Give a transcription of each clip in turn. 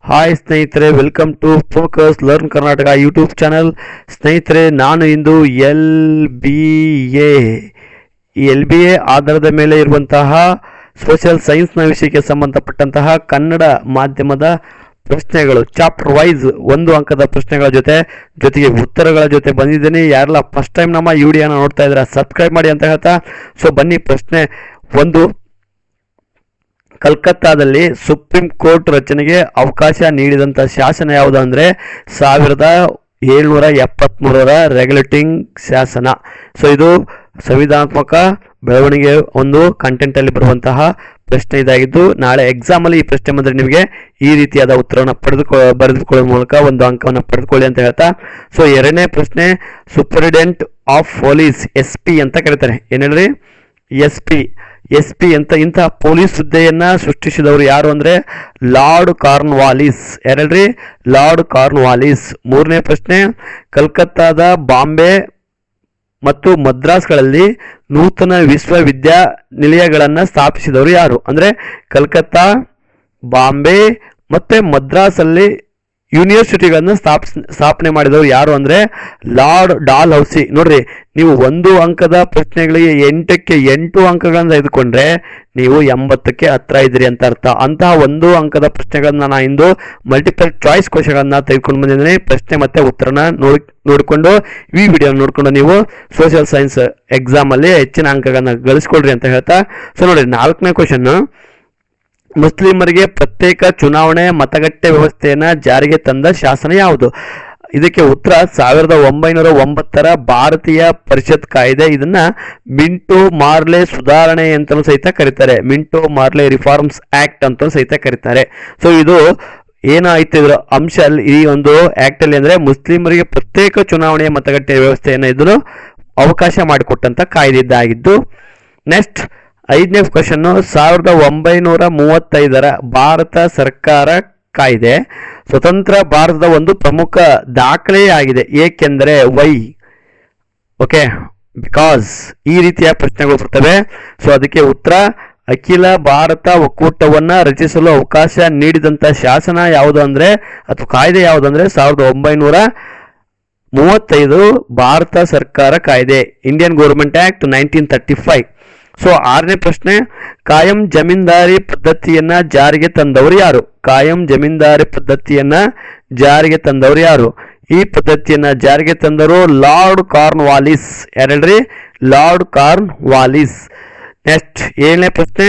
Hi ಸ್ನೇಹಿತರೆ, welcome to focus learn Karnataka YouTube channel. ಸ್ನೇಹಿತರೆ, ನಾನು ಇಂದು ಎಲ್ ಬಿ ಎ ಆಧಾರದ ಮೇಲೆ ಇರುವಂತಹ ಸೋಷಿಯಲ್ ಸೈನ್ಸ್ನ ವಿಷಯಕ್ಕೆ ಸಂಬಂಧಪಟ್ಟಂತಹ ಕನ್ನಡ ಮಾಧ್ಯಮದ ಪ್ರಶ್ನೆಗಳು ಚಾಪ್ಟರ್ ವೈಸ್ 1 ಅಂಕದ ಪ್ರಶ್ನೆಗಳ ಜೊತೆಗೆ ಉತ್ತರಗಳ ಜೊತೆ ಬಂದಿದ್ದೀನಿ. ಯಾರೆಲ್ಲ ಫಸ್ಟ್ ಟೈಮ್ ನಮ್ಮ ವಿಡಿಯೋನ ನೋಡ್ತಾ ಇದ್ದಾರೆ ಸಬ್ಸ್ಕ್ರೈಬ್ ಮಾಡಿ ಅಂತ ಹೇಳ್ತಾ, ಸೊ ಬನ್ನಿ. ಪ್ರಶ್ನೆ 1, ಕಲ್ಕತ್ತಾದಲ್ಲಿ ಸುಪ್ರೀಂ ಕೋರ್ಟ್ ರಚನೆಗೆ ಅವಕಾಶ ನೀಡಿದಂಥ ಶಾಸನ ಯಾವುದು ಅಂದರೆ 1773ರ ರೆಗ್ಯುಲೇಟಿಂಗ್ ಶಾಸನ. ಸೊ ಇದು ಸಂವಿಧಾನಾತ್ಮಕ ಬೆಳವಣಿಗೆ ಒಂದು ಕಂಟೆಂಟಲ್ಲಿ ಬರುವಂತಹ ಪ್ರಶ್ನೆ ಇದಾಗಿದ್ದು, ನಾಳೆ ಎಕ್ಸಾಮಲ್ಲಿ ಈ ಪ್ರಶ್ನೆ ಬಂದರೆ ನಿಮಗೆ ಈ ರೀತಿಯಾದ ಉತ್ತರವನ್ನು ಬರೆದುಕೊಳ್ಳುವ ಮೂಲಕ 1 ಅಂಕವನ್ನು ಪಡೆದುಕೊಳ್ಳಿ ಅಂತ ಹೇಳ್ತಾ, ಸೊ 2ನೇ ಪ್ರಶ್ನೆ, ಸೂಪರಿಂಟೆಂಡೆಂಟ್ ಆಫ್ ಪೊಲೀಸ್ SP ಅಂತ ಕರೀತಾರೆ. ಏನು ಹೇಳ್ರಿ? SP ಅಂತ ಇಂತಹ ಪೊಲೀಸ್ ಹುದ್ದೆಯನ್ನ ಸೃಷ್ಟಿಸಿದವರು ಯಾರು ಅಂದ್ರೆ ಲಾರ್ಡ್ ಕಾರ್ನ್ವಾಲಿಸ್. ಯಾರಲ್ರಿ? Lord Cornwallis. 3ನೇ ಪ್ರಶ್ನೆ, ಕಲ್ಕತ್ತಾದ ಬಾಂಬೆ ಮತ್ತು ಮದ್ರಾಸ್ಗಳಲ್ಲಿ ನೂತನ ವಿಶ್ವವಿದ್ಯಾನಿಲಯಗಳನ್ನು ಸ್ಥಾಪಿಸಿದವರು ಯಾರು ಅಂದ್ರೆ ಕಲ್ಕತ್ತಾ, ಬಾಂಬೆ ಮತ್ತೆ ಮದ್ರಾಸಲ್ಲಿ ಯೂನಿವರ್ಸಿಟಿಗಳನ್ನು ಸ್ಥಾಪನೆ ಮಾಡಿದವರು ಯಾರು ಅಂದ್ರೆ ಲಾರ್ಡ್ ಡಾಲ್ಹೌಸಿ. ನೋಡ್ರಿ, ನೀವು 1 ಅಂಕದ ಪ್ರಶ್ನೆಗಳಿಗೆ 8ಕ್ಕೆ 8 ಅಂಕಗಳನ್ನು ತೆಗೆದುಕೊಂಡ್ರೆ ನೀವು 80ಕ್ಕೆ ಹತ್ರ ಇದ್ದೀರಿ ಅಂತ ಅರ್ಥ. ಅಂತಹ 1 ಅಂಕದ ಪ್ರಶ್ನೆಗಳನ್ನ ನಾನು ಇಂದು ಮಲ್ಟಿಪಲ್ ಚಾಯ್ಸ್ ಕ್ವಶನ್ಗಳನ್ನ ತೆಗೆದುಕೊಂಡು ಬಂದಿದ್ದೀನಿ. ಪ್ರಶ್ನೆ ಮತ್ತೆ ಉತ್ತರನ ನೋಡಿಕೊಂಡು ಈ ವಿಡಿಯೋ ನೋಡಿಕೊಂಡು ನೀವು ಸೋಷಿಯಲ್ ಸೈನ್ಸ್ ಎಕ್ಸಾಮ್ ಅಲ್ಲಿ ಹೆಚ್ಚಿನ ಅಂಕಗಳನ್ನ ಗಳಿಸ್ಕೊಳ್ರಿ ಅಂತ ಹೇಳ್ತಾ, ಸೊ ನೋಡಿ 4ನೇ ಕ್ವಶನ್, ಮುಸ್ಲಿಮರಿಗೆ ಪ್ರತ್ಯೇಕ ಚುನಾವಣೆ ಮತಗಟ್ಟೆ ವ್ಯವಸ್ಥೆಯನ್ನ ಜಾರಿಗೆ ತಂದ ಶಾಸನ ಯಾವುದು? ಇದಕ್ಕೆ ಉತ್ತರ 1909ರ ಭಾರತೀಯ ಪರಿಷತ್ ಕಾಯ್ದೆ. ಇದನ್ನ ಮಿಂಟೋ ಮಾರ್ಲೆ ಸುಧಾರಣೆ ಅಂತಲೂ ಸಹಿತ ಕರೀತಾರೆ. ಮಿಂಟೋ ಮಾರ್ಲೆ ರಿಫಾರ್ಮ್ಸ್ ಆಕ್ಟ್ ಅಂತಲೂ ಸಹಿತ ಕರೀತಾರೆ. ಸೊ ಇದು ಏನಾಯ್ತು ಇದ್ರ ಅಂಶ ಈ ಒಂದು ಆಕ್ಟ್ ಅಲ್ಲಿ ಅಂದ್ರೆ ಮುಸ್ಲಿಮರಿಗೆ ಪ್ರತ್ಯೇಕ ಚುನಾವಣೆಯ ಮತಗಟ್ಟೆ ವ್ಯವಸ್ಥೆಯನ್ನ ಇದನ್ನು ಅವಕಾಶ ಮಾಡಿಕೊಟ್ಟಂತ ಕಾಯ್ದೆ ಇದ್ದಾಗಿದ್ದು. ನೆಕ್ಸ್ಟ್ 5ನೇ ಕ್ವಶನ್, 1935ರ ಭಾರತ ಸರ್ಕಾರ ಕಾಯ್ದೆ ಸ್ವತಂತ್ರ ಭಾರತದ ಒಂದು ಪ್ರಮುಖ ದಾಖಲೆಯಾಗಿದೆ. ಏಕೆಂದರೆ ವೈ? Okay, because. ಈ ರೀತಿಯ ಪ್ರಶ್ನೆಗಳು ಬರ್ತವೆ. ಸೊ ಅದಕ್ಕೆ ಉತ್ತರ, ಅಖಿಲ ಭಾರತ ಒಕ್ಕೂಟವನ್ನ ರಚಿಸಲು ಅವಕಾಶ ನೀಡಿದಂತ ಶಾಸನ ಯಾವುದು ಅಂದ್ರೆ ಅಥವಾ ಕಾಯ್ದೆ ಯಾವುದು ಅಂದ್ರೆ 1935 ಭಾರತ ಸರ್ಕಾರ ಕಾಯ್ದೆ, ಇಂಡಿಯನ್ ಗೌರ್ಮೆಂಟ್ ಆಕ್ಟ್ 1935. ಸೊ 6ನೇ ಪ್ರಶ್ನೆ, ಕಾಯಂ ಜಮೀನ್ದಾರಿ ಪದ್ಧತಿಯನ್ನ ಜಾರಿಗೆ ತಂದವರು ಯಾರು? ಕಾಯಂ ಜಮೀನ್ದಾರಿ ಪದ್ಧತಿಯನ್ನ ಜಾರಿಗೆ ತಂದವರು ಯಾರು? ಈ ಪದ್ಧತಿಯನ್ನ ಜಾರಿಗೆ ತಂದವರು ಲಾರ್ಡ್ ಕಾರ್ನ್ವಾಲಿಸ್. ಯಾರಲ್ರಿ? Lord Cornwallis. ನೆಕ್ಸ್ಟ್ 7ನೇ ಪ್ರಶ್ನೆ,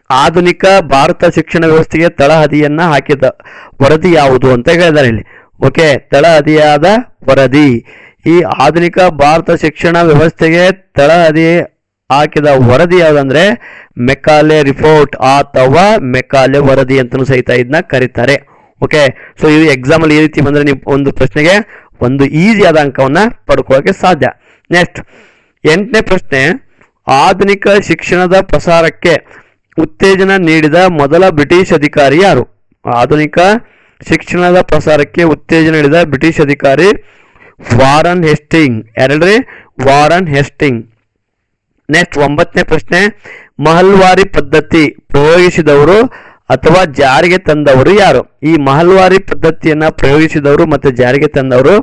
ಆಧುನಿಕ ಭಾರತ ಶಿಕ್ಷಣ ವ್ಯವಸ್ಥೆಗೆ ತಳಹದಿಯನ್ನ ಹಾಕಿದ ವರದಿ ಯಾವುದು ಅಂತ ಹೇಳಿದ್ದಾರೆ ಇಲ್ಲಿ. ಓಕೆ, ತಳಹದಿಯಾದ ವರದಿ. ಈ ಆಧುನಿಕ ಭಾರತ ಶಿಕ್ಷಣ ವ್ಯವಸ್ಥೆಗೆ ತಳಹದಿ ಹಾಕಿದ ವರದಿ ಯಾವುದಂದ್ರೆ ಮೆಕಾಲೆ ರಿಪೋರ್ಟ್ ಅಥವಾ ಮೆಕಾಲೆ ವರದಿ ಅಂತಲೂ ಸಹಿತ ಇದನ್ನ ಕರೀತಾರೆ. ಓಕೆ, ಸೊ ಇದು ಎಕ್ಸಾಮ್ ಅಲ್ಲಿ ಈ ರೀತಿ ಬಂದ್ರೆ ನೀವು ಒಂದು ಪ್ರಶ್ನೆಗೆ ಒಂದು ಈಸಿಯಾದ ಅಂಕವನ್ನ ಪಡ್ಕೊಳ್ಳೋಕೆ ಸಾಧ್ಯ. ನೆಕ್ಸ್ಟ್ 8ನೇ ಪ್ರಶ್ನೆ, ಆಧುನಿಕ ಶಿಕ್ಷಣದ ಪ್ರಸಾರಕ್ಕೆ ಉತ್ತೇಜನ ನೀಡಿದ ಮೊದಲ ಬ್ರಿಟಿಷ್ ಅಧಿಕಾರಿ ಯಾರು? ಆಧುನಿಕ ಶಿಕ್ಷಣದ ಪ್ರಸಾರಕ್ಕೆ ಉತ್ತೇಜನ ನೀಡಿದ ಬ್ರಿಟಿಷ್ ಅಧಿಕಾರಿ ವಾರನ್ ಹೆಸ್ಟಿಂಗ್. ಯಾರಲ್ರಿ? Warren Hastings. ನೆಕ್ಸ್ಟ್ 9ನೇ ಪ್ರಶ್ನೆ, ಮಹಲ್ವಾರಿ ಪದ್ಧತಿ ಪ್ರಯೋಗಿಸಿದವರು ಅಥವಾ ಜಾರಿಗೆ ತಂದವರು ಯಾರು? ಈ ಮಹಲ್ವಾರಿ ಪದ್ಧತಿಯನ್ನ ಪ್ರಯೋಗಿಸಿದವರು ಮತ್ತೆ ಜಾರಿಗೆ ತಂದವರು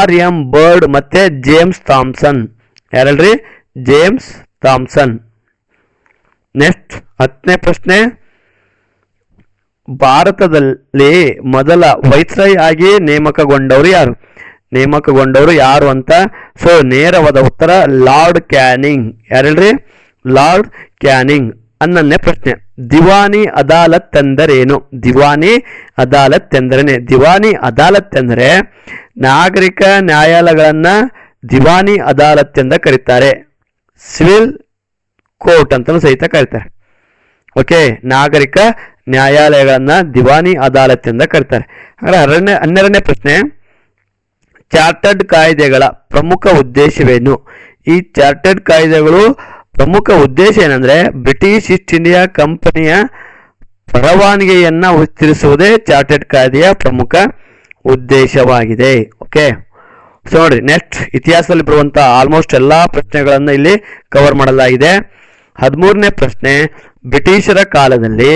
R.M. ಬರ್ಡ್ ಮತ್ತೆ ಜೇಮ್ಸ್ ಥಾಮ್ಸನ್. ಯಾರಲ್ರಿ? James Thomson. ನೆಕ್ಸ್ಟ್ 10ನೇ ಪ್ರಶ್ನೆ, ಭಾರತದಲ್ಲಿ ಮೊದಲ ವೈಸ್ರಾಯ್ ಆಗಿ ನೇಮಕಗೊಂಡವರು ಯಾರು ಅಂತ. ಸೊ ನೇರವಾದ ಉತ್ತರ ಲಾರ್ಡ್ ಕ್ಯಾನಿಂಗ್. ಯಾರಲ್ರಿ? Lord Canning. 11ನೇ ಪ್ರಶ್ನೆ, ದಿವಾನಿ ಅದಾಲತ್ ಎಂದರೇನು? ದಿವಾನಿ ಅದಾಲತ್ ಎಂದರೇನೆ? ದಿವಾನಿ ಅದಾಲತ್ ಎಂದರೆ ನಾಗರಿಕ ನ್ಯಾಯಾಲಯಗಳನ್ನ ದಿವಾನಿ ಅದಾಲತ್ ಎಂದು ಕರೀತಾರೆ. ಸಿವಿಲ್ ಕೋರ್ಟ್ ಅಂತಲೂ ಸಹಿತ ಕರೀತಾರೆ. ಓಕೆ, ನಾಗರಿಕ ನ್ಯಾಯಾಲಯಗಳನ್ನ ದಿವಾನಿ ಅದಾಲತ್ ಎಂದು ಕರೀತಾರೆ. ಹಾಗಾದ್ರೆ 12ನೇ ಪ್ರಶ್ನೆ, ಚಾರ್ಟರ್ಡ್ ಕಾಯ್ದೆಗಳ ಪ್ರಮುಖ ಉದ್ದೇಶವೇನು? ಈ ಚಾರ್ಟರ್ಡ್ ಕಾಯ್ದೆಗಳು ಪ್ರಮುಖ ಉದ್ದೇಶ ಏನಂದ್ರೆ ಬ್ರಿಟಿಷ್ ಈಸ್ಟ್ ಇಂಡಿಯಾ ಕಂಪನಿಯ ಪರವಾನಗಿಯನ್ನ ವಿಸ್ತರಿಸುವುದೇ ಚಾರ್ಟರ್ಡ್ ಕಾಯ್ದೆಯ ಪ್ರಮುಖ ಉದ್ದೇಶವಾಗಿದೆ. ಓಕೆ, ಸೊ ನೋಡ್ರಿ, ನೆಕ್ಸ್ಟ್ ಇತಿಹಾಸದಲ್ಲಿ ಬರುವಂತಹ ಆಲ್ಮೋಸ್ಟ್ ಎಲ್ಲಾ ಪ್ರಶ್ನೆಗಳನ್ನ ಇಲ್ಲಿ ಕವರ್ ಮಾಡಲಾಗಿದೆ. 13ನೇ ಪ್ರಶ್ನೆ, ಬ್ರಿಟಿಷರ ಕಾಲದಲ್ಲಿ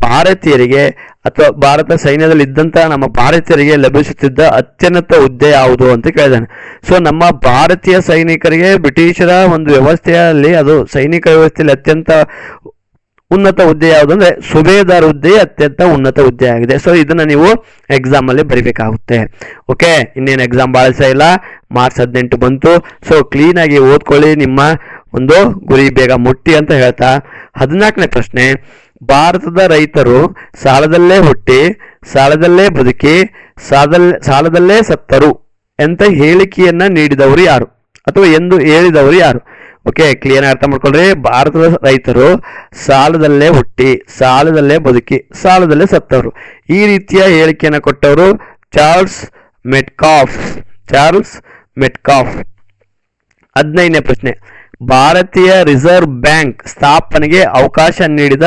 ಭಾರತೀಯರಿಗೆ ಅಥವಾ ಭಾರತ ಸೈನ್ಯದಲ್ಲಿ ಇದ್ದಂತಹ ನಮ್ಮ ಭಾರತೀಯರಿಗೆ ಲಭಿಸುತ್ತಿದ್ದ ಅತ್ಯುನ್ನತ ಹುದ್ದೆ ಯಾವುದು ಅಂತ ಕೇಳಿದಾನೆ. ಸೊ ನಮ್ಮ ಭಾರತೀಯ ಸೈನಿಕರಿಗೆ ಬ್ರಿಟಿಷರ ಒಂದು ವ್ಯವಸ್ಥೆಯಲ್ಲಿ, ಅದು ಸೈನಿಕ ವ್ಯವಸ್ಥೆಯಲ್ಲಿ ಅತ್ಯಂತ ಉನ್ನತ ಹುದ್ದೆ ಯಾವುದು ಅಂದ್ರೆ ಸುಬೇದಾರ್ ಹುದ್ದೆ ಅತ್ಯಂತ ಉನ್ನತ ಹುದ್ದೆ ಆಗಿದೆ. ಸೊ ಇದನ್ನ ನೀವು ಎಕ್ಸಾಮ್ ಅಲ್ಲಿ ಬರಿಬೇಕಾಗುತ್ತೆ. ಓಕೆ, ಇನ್ನೇನು ಎಕ್ಸಾಮ್ ಬಾಳಿಸ ಇಲ್ಲ, ಮಾರ್ಚ್ 18 ಬಂತು. ಸೊ ಕ್ಲೀನ್ ಆಗಿ ಓದ್ಕೊಳ್ಳಿ, ನಿಮ್ಮ ಒಂದು ಗುರಿ ಬೇಗ ಮುಟ್ಟಿ ಅಂತ ಹೇಳ್ತಾ 14ನೇ ಪ್ರಶ್ನೆ, ಭಾರತದ ರೈತರು ಸಾಲದಲ್ಲೇ ಹುಟ್ಟಿ ಸಾಲದಲ್ಲೇ ಬದುಕಿ ಸಾಲದಲ್ಲೇ ಸತ್ತರು ಅಂತ ಹೇಳಿಕೆಯನ್ನ ನೀಡಿದವರು ಯಾರು ಅಥವಾ ಎಂದು ಹೇಳಿದವರು ಯಾರು? ಓಕೆ, ಕ್ಲಿಯರ್ ಅರ್ಥ ಮಾಡ್ಕೊಳ್ರಿ. ಭಾರತದ ರೈತರು ಸಾಲದಲ್ಲೇ ಹುಟ್ಟಿ ಸಾಲದಲ್ಲೇ ಬದುಕಿ ಸಾಲದಲ್ಲೇ ಸತ್ತವರು, ಈ ರೀತಿಯ ಹೇಳಿಕೆಯನ್ನು ಕೊಟ್ಟವರು ಚಾರ್ಲ್ಸ್ ಮೆಟ್ಕಾಫ್. 15ನೇ ಪ್ರಶ್ನೆ, ಭಾರತೀಯ ರಿಸರ್ವ್ ಬ್ಯಾಂಕ್ ಸ್ಥಾಪನೆಗೆ ಅವಕಾಶ ನೀಡಿದ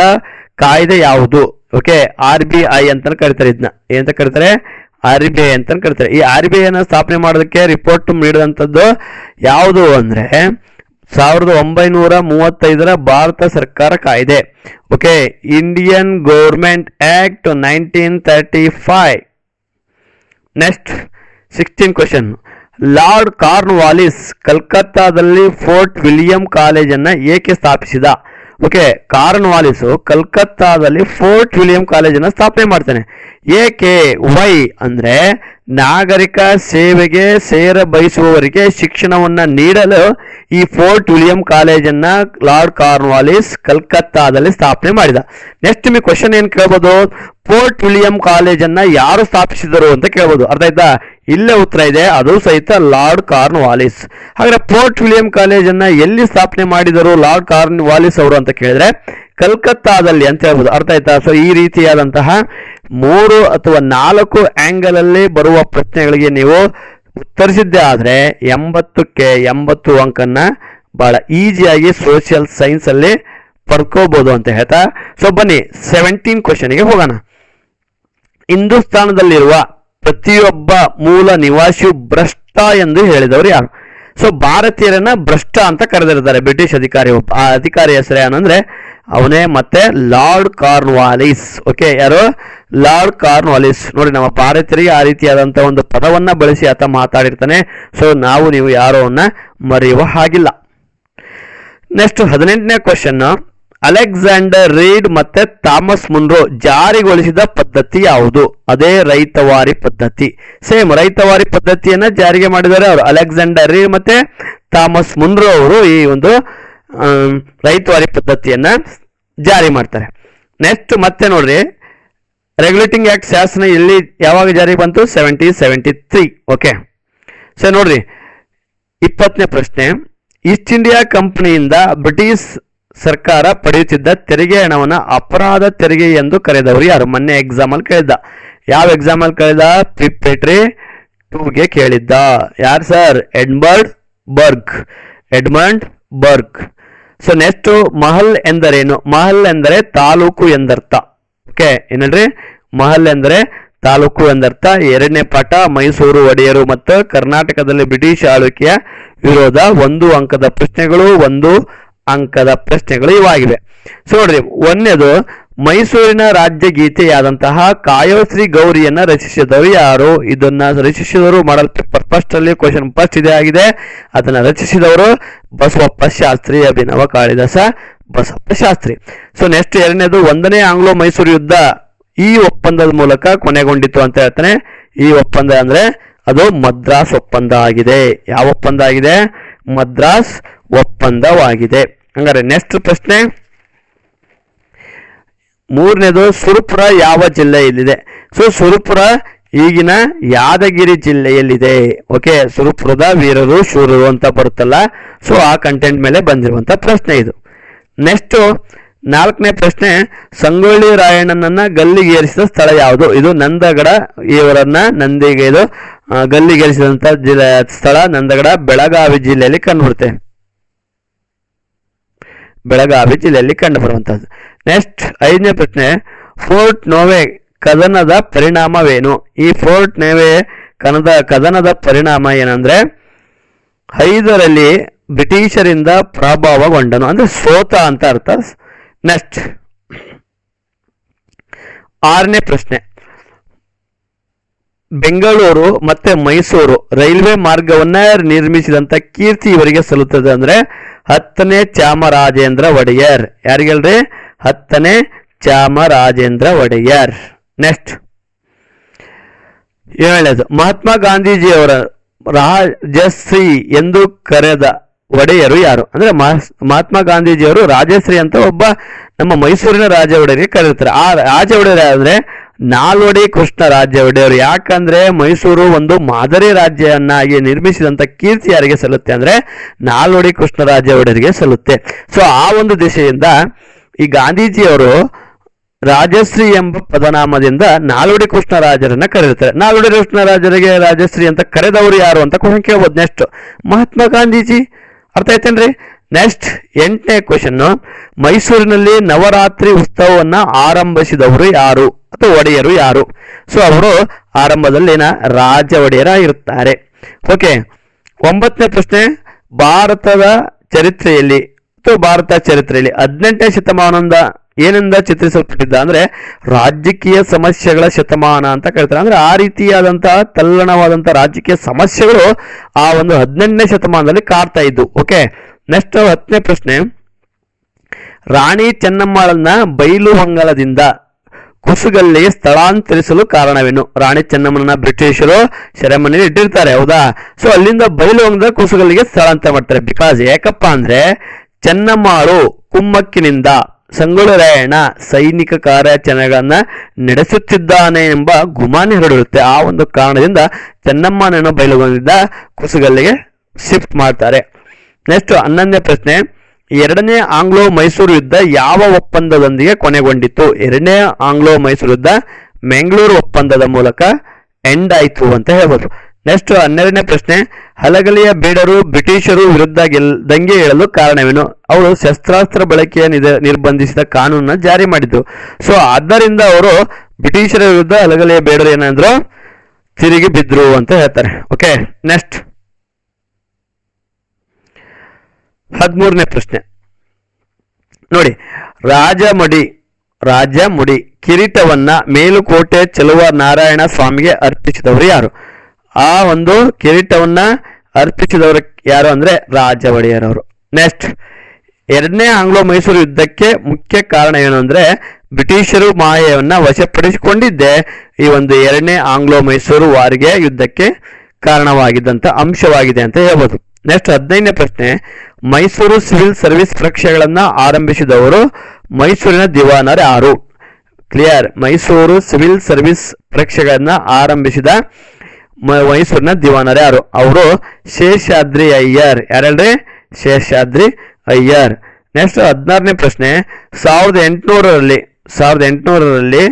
ಕಾಯ್ದೆ ಯಾವುದು? ಓಕೆ, RBI ಅಂತ ಕರೀತಾರೆ. ಇದನ್ನ ಏನಂತ ಕರೀತಾರೆ? RBI ಅಂತ ಕರೀತಾರೆ. ಈ RBI ಅನ್ನ ಸ್ಥಾಪನೆ ಮಾಡೋದಕ್ಕೆ ರಿಪೋರ್ಟ್ ನೀಡಿದಂಥದ್ದು ಯಾವುದು ಅಂದ್ರೆ 1935ರ ಭಾರತ ಸರ್ಕಾರ ಕಾಯ್ದೆ. Okay, Indian Government Act 1935. Next 16 question, Lord Cornwallis ಕಲ್ಕತ್ತಾದಲ್ಲಿ ಫೋರ್ಟ್ ವಿಲಿಯಂ ಕಾಲೇಜನ್ನು ಏಕೆ ಸ್ಥಾಪಿಸಿದ? ಓಕೆ, ಕಾರ್ನ್ವಾಲಿಸ್ ಕಲ್ಕತ್ತಾದಲ್ಲಿ ಫೋರ್ಟ್ ವಿಲಿಯಂ ಕಾಲೇಜನ್ನು ಸ್ಥಾಪನೆ ಮಾಡ್ತಾನೆ. ಏಕೆ? ವೈ ಅಂದ್ರೆ ನಾಗರಿಕ ಸೇವೆಗೆ ಸೇರ ಬಯಸುವವರಿಗೆ ಶಿಕ್ಷಣವನ್ನ ನೀಡಲು ಈ ಫೋರ್ಟ್ ವಿಲಿಯಂ ಕಾಲೇಜನ್ನ ಲಾರ್ಡ್ ಕಾರ್ನ್ವಾಲಿಸ್ ಕಲ್ಕತ್ತಾದಲ್ಲಿ ಸ್ಥಾಪನೆ ಮಾಡಿದ. ನೆಕ್ಸ್ಟ್ ನಿಮಗೆ ಕ್ವಶನ್ ಏನ್ ಕೇಳ್ಬೋದು? ಫೋರ್ಟ್ ವಿಲಿಯಂ ಕಾಲೇಜನ್ನ ಯಾರು ಸ್ಥಾಪಿಸಿದರು ಅಂತ ಕೇಳ್ಬೋದು. ಅರ್ಥ ಆಯ್ತಾ? ಇಲ್ಲೇ ಉತ್ತರ ಇದೆ, ಅದು ಸಹಿತ ಲಾರ್ಡ್ ಕಾರ್ನ್ವಾಲಿಸ್. ಹಾಗಾದ್ರೆ ಫೋರ್ಟ್ ವಿಲಿಯಂ ಕಾಲೇಜನ್ನ ಎಲ್ಲಿ ಸ್ಥಾಪನೆ ಮಾಡಿದರು ಲಾರ್ಡ್ ಕಾರ್ನ್ವಾಲಿಸ್ ಅವರು ಅಂತ ಕೇಳಿದ್ರೆ ಕಲ್ಕತ್ತಾದಲ್ಲಿ ಅಂತ ಹೇಳ್ಬೋದು. ಅರ್ಥ ಆಯ್ತಾ? ಸೊ ಈ ರೀತಿಯಾದಂತಹ 3 ಅಥವಾ 4 ಆಂಗಲ್ ಅಲ್ಲಿ ಬರುವ ಪ್ರಶ್ನೆಗಳಿಗೆ ನೀವು ಉತ್ತರಿಸಿದ್ದೇ ಆದ್ರೆ 80ಕ್ಕೆ 80 ಅಂಕನ್ನ ಬಹಳ ಈಸಿಯಾಗಿ ಸೋಷಿಯಲ್ ಸೈನ್ಸ್ ಅಲ್ಲಿ ಪಡ್ಕೋಬಹುದು ಅಂತ ಹೇಳ್ತಾ, ಸೊ ಬನ್ನಿ 17 ಕ್ವೆಶ್ಚನ್ಗೆ ಹೋಗೋಣ. ಹಿಂದೂಸ್ತಾನದಲ್ಲಿರುವ ಪ್ರತಿಯೊಬ್ಬ ಮೂಲ ನಿವಾಸಿಯು ಭ್ರಷ್ಟ ಎಂದು ಹೇಳಿದವರು ಯಾರು? ಸೊ ಭಾರತೀಯರನ್ನ ಭ್ರಷ್ಟ ಅಂತ ಕರೆದಿರ್ತಾರೆ ಬ್ರಿಟಿಷ್ ಅಧಿಕಾರಿ. ಆ ಅಧಿಕಾರಿ ಹೆಸರು ಏನಂದ್ರೆ ಅವನೇ ಮತ್ತೆ ಲಾರ್ಡ್ ಕಾರ್ನ್ವಾಲಿಸ್. ಓಕೆ, ಯಾರು? Lord Cornwallis. ನೋಡಿ, ನಮ್ಮ ಭಾರತೀಯರಿಗೆ ಆ ರೀತಿಯಾದಂತಹ ಒಂದು ಪದವನ್ನ ಬಳಸಿ ಆತ ಮಾತಾಡಿರ್ತಾನೆ. ಸೊ ನೀವು ಯಾರೋ ಅವನ್ನ ಮರೆಯುವ ಹಾಗಿಲ್ಲ. ನೆಕ್ಸ್ಟ್ 18ನೇ ಕ್ವೆಶ್ಚನ್, ಅಲೆಕ್ಸಾಂಡರ್ ರೀಡ್ ಮತ್ತೆ ಥಾಮಸ್ ಮುನ್ರೋ ಜಾರಿಗೊಳಿಸಿದ ಪದ್ಧತಿ ಯಾವುದು? ಅದೇ ರೈತವಾರಿ ಪದ್ಧತಿ. ಸೇಮ್ ರೈತವಾರಿ ಪದ್ಧತಿಯನ್ನ ಜಾರಿಗೆ ಮಾಡಿದ್ದಾರೆ ಅವರು, ಅಲೆಕ್ಸಾಂಡರ್ ರೀಡ್ ಮತ್ತೆ ಥಾಮಸ್ ಮುನ್ರೋ ಅವರು ಈ ಒಂದು ರೈತವಾರಿ ಪದ್ಧತಿಯನ್ನ ಜಾರಿ ಮಾಡ್ತಾರೆ. ನೆಕ್ಸ್ಟ್ ಮತ್ತೆ ನೋಡ್ರಿ, ರೆಗ್ಯುಲೇಟಿಂಗ್ ಆಕ್ಟ್ ಶಾಸನ ಎಲ್ಲಿ ಯಾವಾಗ ಜಾರಿಗೆ ಬಂತು? 1773. ಓಕೆ, ಸೊ ನೋಡ್ರಿ 20ನೇ ಪ್ರಶ್ನೆ, ಈಸ್ಟ್ ಇಂಡಿಯಾ ಕಂಪನಿಯಿಂದ ಬ್ರಿಟಿಷ್ ಸರ್ಕಾರ ಪಡೆಯುತ್ತಿದ್ದ ತೆರಿಗೆ ಹಣವನ್ನ ಅಪರಾಧ ತೆರಿಗೆ ಎಂದು ಕರೆದವರು ಯಾರು? ಮೊನ್ನೆ ಎಕ್ಸಾಮ್ ಅಲ್ಲಿ ಕೇಳಿದ್ದ. ಯಾವ ಎಕ್ಸಾಮ್ ಅಲ್ಲಿ ಕೇಳಿದ? ಪ್ರಿಪರೇಟರಿ 2ಗೆ ಕೇಳಿದ್ದ. ಯಾರು sir? Edmund burg. So next, Mahal ಎಂದರೇನು? ಮಹಲ್ ಎಂದರೆ ತಾಲೂಕು ಎಂದರ್ಥ. ಓಕೆ, ಏನಲ್ರಿ? ಮಹಲ್ ಎಂದರೆ ತಾಲೂಕು ಎಂದರ್ಥ. 2ನೇ ಪಾಠ, ಮೈಸೂರು ಒಡೆಯರು ಮತ್ತು ಕರ್ನಾಟಕದಲ್ಲಿ ಬ್ರಿಟಿಷ್ ಆಳ್ವಿಕೆಯ ವಿರೋಧ. 1 ಅಂಕದ ಪ್ರಶ್ನೆಗಳು, 1 ಅಂಕದ ಪ್ರಶ್ನೆಗಳು ಇವಾಗಿವೆ. ಸೊ ನೋಡ್ರಿ, 1ನೇದು ಮೈಸೂರಿನ ರಾಜ್ಯ ಗೀತೆಯಾದಂತಹ ಕಾಯೋ ಶ್ರೀ ಗೌರಿಯನ್ನ ರಚಿಸಿದವರು ಯಾರು? ಇದನ್ನ ರಚಿಸಿದವರು ಮಾಡಲ್ ಪೇಪರ್ ಫಸ್ಟ್ ಅಲ್ಲಿ ಕ್ವಶನ್ ಫಸ್ಟ್ ಇದೆ ಆಗಿದೆ. ಅದನ್ನ ರಚಿಸಿದವರು ಬಸವಪ್ಪ ಶಾಸ್ತ್ರಿ, ಅಭಿನವ ಕಾಳಿದಾಸ ಬಸವಪ್ಪ ಶಾಸ್ತ್ರಿ. ಸೊ ನೆಕ್ಸ್ಟ್ 2ನೇದು 1ನೇ ಆಂಗ್ಲೋ ಮೈಸೂರು ಯುದ್ಧ ಈ ಒಪ್ಪಂದದ ಮೂಲಕ ಕೊನೆಗೊಂಡಿತು ಅಂತ ಹೇಳ್ತಾನೆ. ಈ ಒಪ್ಪಂದ ಅಂದ್ರೆ ಅದು ಮದ್ರಾಸ್ ಒಪ್ಪಂದ ಆಗಿದೆ. ಯಾವ ಒಪ್ಪಂದ ಆಗಿದೆ? ಮದ್ರಾಸ್ ಒಪ್ಪಂದವಾಗಿದೆ. ಹಂಗಾರೆ ನೆಕ್ಸ್ಟ್ ಪ್ರಶ್ನೆ 3ನೇದು, ಸುರಪುರ ಯಾವ ಜಿಲ್ಲೆಯಲ್ಲಿದೆ? ಸೊ ಸುರಪುರ ಈಗಿನ ಯಾದಗಿರಿ ಜಿಲ್ಲೆಯಲ್ಲಿದೆ. ಓಕೆ, ಸುರಪುರದ ವೀರರು ಶೂರರು ಅಂತ ಬರುತ್ತಲ್ಲ, ಸೊ ಆ ಕಂಟೆಂಟ್ ಮೇಲೆ ಬಂದಿರುವಂತ ಪ್ರಶ್ನೆ ಇದು. ನೆಕ್ಸ್ಟ್ 4ನೇ ಪ್ರಶ್ನೆ, ಸಂಗೊಳ್ಳಿ ರಾಯಣ್ಣನನ್ನ ಗಲ್ಲಿಗೇರಿಸಿದ ಸ್ಥಳ ಯಾವುದು? ಇದು ನಂದಗಡ. ಇವರನ್ನ ನಂದಿಗೆ ಇದು ಗಲ್ಲಿಗೇರಿಸಿದಂತ ಸ್ಥಳ ನಂದಗಡ, ಬೆಳಗಾವಿ ಜಿಲ್ಲೆಯಲ್ಲಿ ಕಂಡುಬರುತ್ತೆ. ಬೆಳಗಾವಿ ಜಿಲ್ಲೆಯಲ್ಲಿ ಕಂಡು ಬರುವಂತದ್ದು. ನೆಕ್ಸ್ಟ್ 5ನೇ ಪ್ರಶ್ನೆ, ಫೋರ್ಟ್ ನೋವೆ ಕದನದ ಪರಿಣಾಮವೇನು? ಈ ಫೋರ್ಟ್ ನೋವೆ ಕದನದ ಪರಿಣಾಮ ಏನಂದ್ರೆ ಹೈದರಲ್ಲಿ ಬ್ರಿಟಿಷರಿಂದ ಪ್ರಭಾವಗೊಂಡನು, ಅಂದ್ರೆ ಸೋತ ಅಂತ ಅರ್ಥ. ನೆಕ್ಸ್ಟ್ 6ನೇ ಪ್ರಶ್ನೆ, ಬೆಂಗಳೂರು ಮತ್ತೆ ಮೈಸೂರು ರೈಲ್ವೆ ಮಾರ್ಗವನ್ನ ನಿರ್ಮಿಸಿದಂತ ಕೀರ್ತಿ ಇವರಿಗೆ ಸಲ್ಲುತ್ತದೆ ಅಂದ್ರೆ 10ನೇ ಚಾಮರಾಜೇಂದ್ರ ಒಡೆಯರ್. ಯಾರಿಗಲ್ರಿ? 10ನೇ ಚಾಮರಾಜೇಂದ್ರ ಒಡೆಯರ್. ನೆಕ್ಸ್ಟ್ 7ನೇದು, ಮಹಾತ್ಮ ಗಾಂಧೀಜಿಯವರ ರಾಜಶ್ರೀ ಎಂದು ಕರೆದ ಒಡೆಯರು ಯಾರು? ಅಂದ್ರೆ ಮಹಾತ್ಮ ಗಾಂಧೀಜಿಯವರು ರಾಜಶ್ರೀ ಅಂತ ಒಬ್ಬ ನಮ್ಮ ಮೈಸೂರಿನ ರಾಜ ಒಡೆಯರಿಗೆ ಕರೆದಿರ್ತಾರೆ. ಆ ರಾಜ ಒಡೆಯರ್ ಅಂದ್ರೆ ನಾಲ್ವಡಿ ಕೃಷ್ಣ ರಾಜ ಒಡೆಯರು. ಯಾಕಂದ್ರೆ ಮೈಸೂರು ಒಂದು ಮಾದರಿ ರಾಜ್ಯವನ್ನಾಗಿ ನಿರ್ಮಿಸಿದಂತ ಕೀರ್ತಿ ಯಾರಿಗೆ ಸಲ್ಲುತ್ತೆ ಅಂದ್ರೆ ನಾಲ್ವಡಿ ಕೃಷ್ಣ ರಾಜ ಒಡೆಯರಿಗೆ ಸಲ್ಲುತ್ತೆ. ಸೊ ಆ ಒಂದು ದಿಶೆಯಿಂದ ಈ ಗಾಂಧೀಜಿಯವರು ರಾಜಶ್ರೀ ಎಂಬ ಪದನಾಮದಿಂದ ನಾಲ್ವಡಿ ಕೃಷ್ಣ ರಾಜರನ್ನ ಕರೆದಿರ್ತಾರೆ. ನಾಲ್ವಡಿ ಕೃಷ್ಣ ರಾಜರಿಗೆ ರಾಜಶ್ರೀ ಅಂತ ಕರೆದವರು ಯಾರು ಅಂತ ಕ್ವಶನ್ ಕೇಳ್ಬೋದು. ನೆಕ್ಸ್ಟ್ ಮಹಾತ್ಮ ಗಾಂಧೀಜಿ. ಅರ್ಥ ಆಯ್ತೇನ್ರಿ? ನೆಕ್ಸ್ಟ್ 8ನೇ ಕ್ವಶನ್, ಮೈಸೂರಿನಲ್ಲಿ ನವರಾತ್ರಿ ಉತ್ಸವವನ್ನ ಆರಂಭಿಸಿದವರು ಯಾರು ಅಥವಾ ಒಡೆಯರು ಯಾರು? ಸೊ ಅವರು ಆರಂಭದಲ್ಲಿನ ರಾಜ ಒಡೆಯರ ಇರುತ್ತಾರೆ. ಓಕೆ. 9ನೇ ಪ್ರಶ್ನೆ, ಭಾರತದ ಚರಿತ್ರೆಯಲ್ಲಿ ಅಥವಾ ಭಾರತ ಚರಿತ್ರೆಯಲ್ಲಿ 18ನೇ ಶತಮಾನದ ಏನಿಂದ ಚಿತ್ರಿಸಲ್ಪಟ್ಟಿದ್ದ ಅಂದ್ರೆ ರಾಜಕೀಯ ಸಮಸ್ಯೆಗಳ ಶತಮಾನ ಅಂತ ಕರೀತಾರೆ. ಅಂದ್ರೆ ಆ ರೀತಿಯಾದಂತಹ ತಲ್ಲಣವಾದಂತಹ ರಾಜಕೀಯ ಸಮಸ್ಯೆಗಳು ಆ ಒಂದು 18ನೇ ಶತಮಾನದಲ್ಲಿ ಕಾಡ್ತಾ ಇದ್ದು. ಓಕೆ. ನೆಕ್ಸ್ಟ್ 10ನೇ ಪ್ರಶ್ನೆ, ರಾಣಿ ಚೆನ್ನಮ್ಮಳನ್ನ ಬೈಲುಹೊಂಗಲದಿಂದ ಕುಸುಗಲ್ಲಿಗೆ ಸ್ಥಳಾಂತರಿಸಲು ಕಾರಣವೇನು? ರಾಣಿ ಚೆನ್ನಮ್ಮನ ಬ್ರಿಟಿಷರು ಸೆರೆಮನೆಯಲ್ಲಿ ಇಟ್ಟಿರ್ತಾರೆ, ಹೌದಾ? ಸೊ ಅಲ್ಲಿಂದ ಬೈಲುಹೊಂಗದ ಕುಸುಗಲ್ಲಿಗೆ ಸ್ಥಳಾಂತರ ಮಾಡ್ತಾರೆ. ಬಿಕಾಸ್ ಯಾಕಪ್ಪ ಅಂದ್ರೆ ಚೆನ್ನಮ್ಮಾಳು ಕುಮ್ಮಕ್ಕಿನಿಂದ ಸಂಗೊಳ್ಳಿ ರಾಯಣ್ಣ ಸೈನಿಕ ಕಾರ್ಯಾಚರಣೆಗಳನ್ನ ನಡೆಸುತ್ತಿದ್ದಾನೆ ಎಂಬ ಗುಮಾನಿ ಹರಡಿರುತ್ತೆ. ಆ ಒಂದು ಕಾರಣದಿಂದ ಚೆನ್ನಮ್ಮನನ್ನು ಬೈಲುಹೊಂಗದಿಂದ ಕುಸುಗಲ್ಲಿಗೆ ಶಿಫ್ಟ್ ಮಾಡ್ತಾರೆ. ನೆಕ್ಸ್ಟ್ 11ನೇ ಪ್ರಶ್ನೆ, 2ನೇ ಆಂಗ್ಲೋ ಮೈಸೂರು ಯುದ್ಧ ಯಾವ ಒಪ್ಪಂದದೊಂದಿಗೆ ಕೊನೆಗೊಂಡಿತು? 2ನೇ ಆಂಗ್ಲೋ ಮೈಸೂರು ಯುದ್ಧ ಮ್ಯಾಂಗ್ಳೂರು ಒಪ್ಪಂದದ ಮೂಲಕ ಎಂಡ್ ಆಯ್ತು ಅಂತ ಹೇಳ್ಬೋದು. ನೆಕ್ಸ್ಟ್ 12ನೇ ಪ್ರಶ್ನೆ, ಹಲಗಲಿಯ ಬೇಡರು ಬ್ರಿಟಿಷರು ವಿರುದ್ಧ ದಂಗೆ ಏಳಲು ಕಾರಣವೇನು? ಅವರು ಶಸ್ತ್ರಾಸ್ತ್ರ ಬಳಕೆಯ ನಿರ್ಬಂಧಿಸಿದ ಕಾನೂನನ್ನ ಜಾರಿ ಮಾಡಿದ್ರು. ಸೊ ಆದ್ದರಿಂದ ಅವರು ಬ್ರಿಟಿಷರ ವಿರುದ್ಧ ಹಲಗಲಿಯ ಬೇಡರು ಏನಂದ್ರು ತಿರುಗಿ ಬಿದ್ರು ಅಂತ ಹೇಳ್ತಾರೆ. ಓಕೆ. ನೆಕ್ಸ್ಟ್ 13ನೇ ಪ್ರಶ್ನೆ ನೋಡಿ, ರಾಜಮುಡಿ ಕಿರೀಟವನ್ನ ಮೇಲುಕೋಟೆ ಚೆಲುವ ನಾರಾಯಣ ಸ್ವಾಮಿಗೆ ಅರ್ಪಿಸಿದವರು ಯಾರು? ಆ ಒಂದು ಕಿರೀಟವನ್ನ ಅರ್ಪಿಸಿದವರು ಯಾರು ಅಂದ್ರೆ ರಾಜ ಒಡೆಯರವರು. ನೆಕ್ಸ್ಟ್ 2ನೇ ಆಂಗ್ಲೋ ಮೈಸೂರು ಯುದ್ಧಕ್ಕೆ ಮುಖ್ಯ ಕಾರಣ ಏನು ಅಂದ್ರೆ ಬ್ರಿಟಿಷರು ಮಾಯವನ್ನ ವಶಪಡಿಸಿಕೊಂಡಿದ್ದೆ ಈ ಒಂದು 2ನೇ ಆಂಗ್ಲೋ ಮೈಸೂರು ವಾರಿಗೆ ಯುದ್ಧಕ್ಕೆ ಕಾರಣವಾಗಿದ್ದಂತ ಅಂಶವಾಗಿದೆ ಅಂತ ಹೇಳ್ಬೋದು. ನೆಕ್ಸ್ಟ್ 15ನೇ ಪ್ರಶ್ನೆ, ಮೈಸೂರು ಸಿವಿಲ್ ಸರ್ವಿಸ್ ಪರೀಕ್ಷೆಗಳನ್ನ ಆರಂಭಿಸಿದವರು ಮೈಸೂರಿನ ದಿವಾನರು ಯಾರು? ಕ್ಲಿಯರ್. ಮೈಸೂರು ಸಿವಿಲ್ ಸರ್ವಿಸ್ ಪರೀಕ್ಷೆಗಳನ್ನ ಆರಂಭಿಸಿದ ಮೈಸೂರಿನ ದಿವಾನರು ಯಾರು? ಅವರು ಶೇಷಾದ್ರಿ ಅಯ್ಯರ್. ಯಾರಲ್ರಿ? ಶೇಷಾದ್ರಿ ಅಯ್ಯರ್. ನೆಕ್ಸ್ಟ್ 16ನೇ ಪ್ರಶ್ನೆ, 1800ರಲ್ಲಿ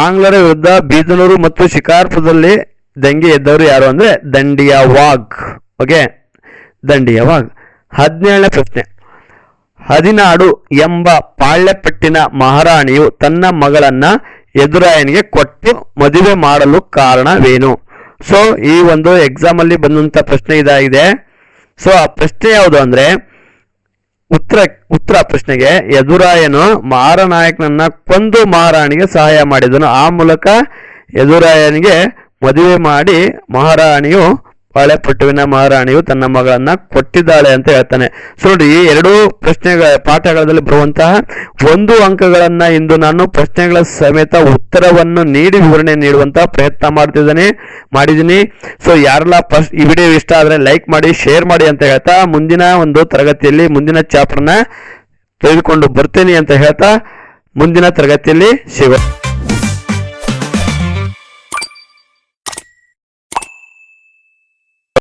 ಆಂಗ್ಲರ ವಿರುದ್ಧ ಬೀದನೂರು ಮತ್ತು ಶಿಕಾರ್ಪುರದಲ್ಲಿ ದಂಗೆ ಎದ್ದವರು ಯಾರು ಅಂದ್ರೆ ದಂಡಿಯವಾಗ್. ಓಕೆ, ದಂಡಿಯವಾಗ್. 17ನೇ ಪ್ರಶ್ನೆ, ಹದಿನಾಡು ಎಂಬ ಪಾಳ್ಯಪಟ್ಟಿನ ಮಹಾರಾಣಿಯು ತನ್ನ ಮಗಳನ್ನ ಎದುರಾಯನಿಗೆ ಕೊಟ್ಟು ಮದುವೆ ಮಾಡಲು ಕಾರಣವೇನು? ಸೊ ಈ ಒಂದು ಎಕ್ಸಾಮ್ ಅಲ್ಲಿ ಬಂದಂತ ಪ್ರಶ್ನೆ ಇದಾಗಿದೆ. ಸೊ ಆ ಪ್ರಶ್ನೆ ಯಾವುದು ಅಂದ್ರೆ ಉತ್ತರ ಪ್ರಶ್ನೆಗೆ, ಎದುರಾಯನು ಮಾರನಾಯಕನನ್ನ ಕೊಂದು ಮಹಾರಾಣಿಗೆ ಸಹಾಯ ಮಾಡಿದನು. ಆ ಮೂಲಕ ಎದುರಾಯನಿಗೆ ಮದುವೆ ಮಾಡಿ ಮಹಾರಾಣಿಯು ಪಾಳ್ಯಪಟ್ಟುವಿನ ಮಹಾರಾಣಿಯು ತನ್ನ ಮಗಳನ್ನ ಕೊಟ್ಟಿದ್ದಾಳೆ ಅಂತ ಹೇಳ್ತಾನೆ. ಸೊ ನೋಡಿ, ಈ ಎರಡೂ ಪಾಠಗಳಲ್ಲಿ ಬರುವಂತಹ 1 ಅಂಕಗಳನ್ನ ಇಂದು ನಾನು ಪ್ರಶ್ನೆಗಳ ಸಮೇತ ಉತ್ತರವನ್ನು ನೀಡಿ ವಿವರಣೆ ನೀಡುವಂತಹ ಪ್ರಯತ್ನ ಮಾಡಿದ್ದೀನಿ. ಸೊ ಯಾರೆಲ್ಲ ಈ ವಿಡಿಯೋ ಇಷ್ಟ ಆದ್ರೆ ಲೈಕ್ ಮಾಡಿ, ಶೇರ್ ಮಾಡಿ ಅಂತ ಹೇಳ್ತಾ ಮುಂದಿನ ಒಂದು ತರಗತಿಯಲ್ಲಿ ಮುಂದಿನ ಚಾಪ್ಟರ್ನ ತೆಗೆದುಕೊಂಡು ಬರ್ತೇನೆ ಅಂತ ಹೇಳ್ತಾ ಮುಂದಿನ ತರಗತಿಯಲ್ಲಿ ಸಿಗೋಣ.